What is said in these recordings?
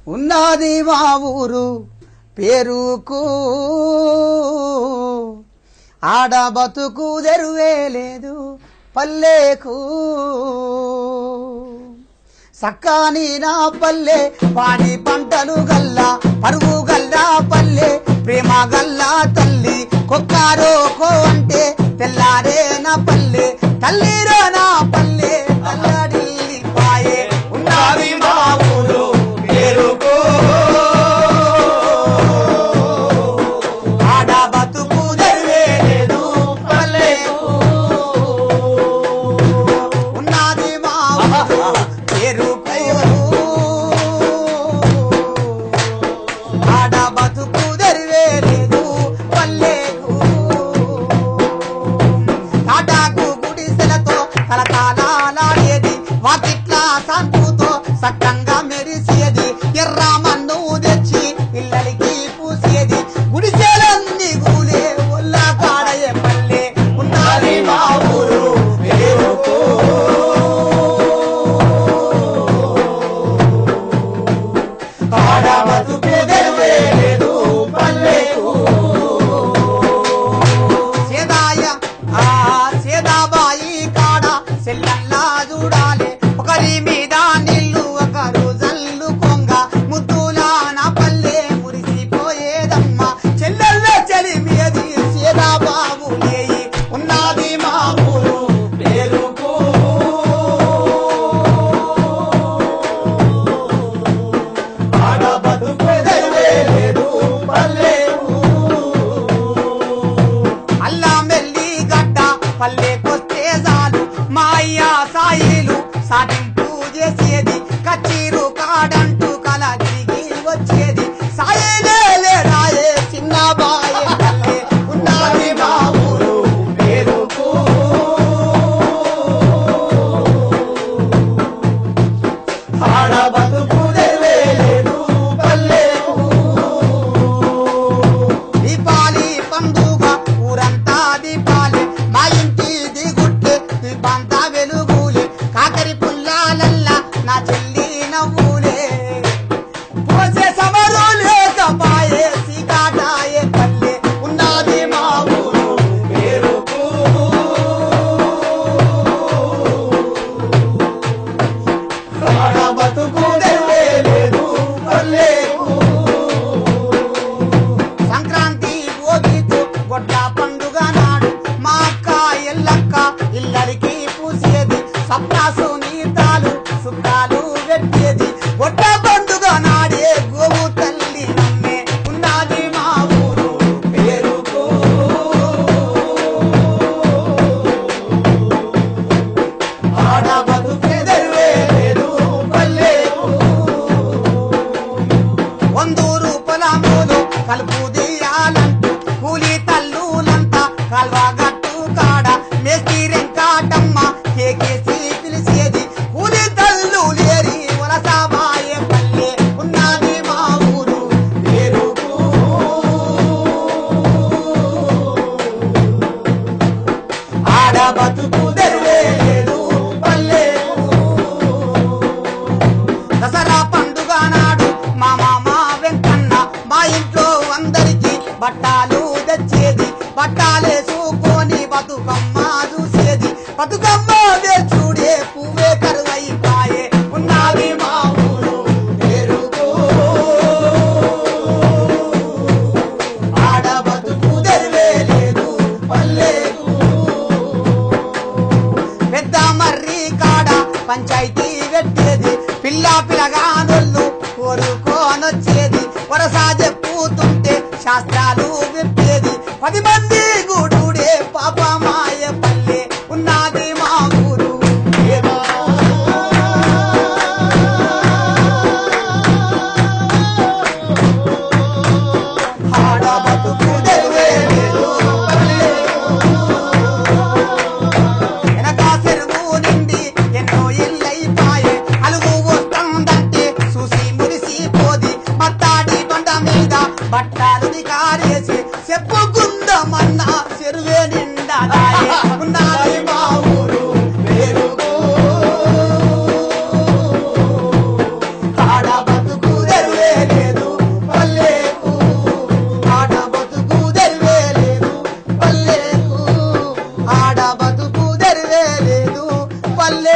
ఉన్నది మా ఊరు పేరుకు ఆడ బతుకు తెరువే లేదు పల్లెకు సక్కాని నా పల్లె పాడి పంటలు గల్లా పరుగు గల్లా పల్లె ప్రేమ గల్లా తల్లి కొక్కారో కో అంటే తెల్లారే నా పల్లె తల్లిరో నా పల్లె తల్లడిల్లి పాయే ఉన్నది మా ఊరు పేరుకు ఆడ బతుకు తెరువే లేదు పల్లెకు ఉన్నది మా ఊరు పేరుకు ఆడ బతుకు తెరువే లేదు పల్లెకు తాటాకు గుడిసెలతో తలతాలాడేది వాకిట్ల సంపుతో సక్కంగా మెరిసేది ఎర్ర మన్ను తెచ్చి ఇళ్ళకి పూసేది గుడిసెలన్నీ గూలే ఒళ్ళ కాడయే పల్లె ఉన్నది మా ఊరు పేరుకు ఆడ బతుకు తెరువే లేదు పల్లెకు సేదాబాయి కాడ సెల్లల్లా చూడాలి ఒకరి మీద నీళ్లు ఒకరు జల్లు కొంగ ముద్దులా నా పల్లె మురిసిపోయేదమ్మా చెల్లెల్ల చెలిమేది సేదాబాబు లేయి ఉన్నది మా ఊరు పేరుకు ఆడ బతుకు తెరువే లేదు పల్లెకు అల్లా మెల్లి గడ్డ పల్లెకొస్తే చాలు మా అయ్య సాయిలు సాటింపు చేసేది కచ్చీరు కాడంటూ కల తిరిగి వచ్చేది సాయిలే లేడాయే చిన్న బాయే పల్లె ఉన్నది మా ఊరు పేరుకు ఆడ బతుకు తెరువే లేదు పల్లెకు దీపాలి పండుగ ఊరంతా దీపాలి మా ఇంటి దిగుట్టే దీపంతా వెలుగులే కాకరి పుల్లాలల్లా నా చెల్లి నవ్వులే పోసే సమరు లేకపాయే సీకాటాయే పల్లె ఉన్నది మా ఊరు పేరుకు ఆడ బతుకు తెరువే లేదు పల్లెకు సంక్రాంతి భోగితో గొడ్డ పండుగ నాడు మా అక్క ఎల్లక్క ఇల్లరికి పూసేది సప్రాసు నీతాలు సుట్టాలు పెట్టేది గొడ్డ పండుగ నాడే గోవు తల్లి నమ్మే ఉన్నది మా ఊరు పేరుకు ఆడ బతుకు తెరువే లేదు పల్లెకు వందూరు పొలములు కలుపు తీయాలంటూ కూలి తల్లులంతా కాల్వగట్టు కాడ మేస్తి రెంకాటమ్మ కేకేసి పిలిచేది కూలి తల్లు లేరి వలసబాయే పల్లె ఉన్నది మా ఊరు పేరుకు ఆడ బతుకు తెరువే లేదు పల్లెకు దసరా పండుగ నాడు మా మామ వెంకన్న మా ఇంట్లో అందరికి బట్టాలు తెచ్చేది బట్టాలేసుకొని బతుకమ్మ చూసేది బతుకమ్మ చూడే పువ్వే కరువైపాయే ఉన్నది మా ఊరు పేరుకు ఆడ బతుకు తెరువే లేదు పల్లెకు పెద్ద మర్రి కాడ పంచాయతీ పెట్టేది పిల్లగానొల్లు కోరుకోనొచ్చేది వరస చెప్పుతుంటే శాస్త్రాలు విప్పేది 10 మంది గుడుడే పాపమాయ పల్లె ఉన్నది మా ఊరు ఆడ బతుకు తెరువే లేదు పల్లెకు వెనక చెరువు నిండి ఎన్నో ఇల్లైపాయే అలుగు వస్తుందంటే చూసి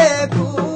రేకు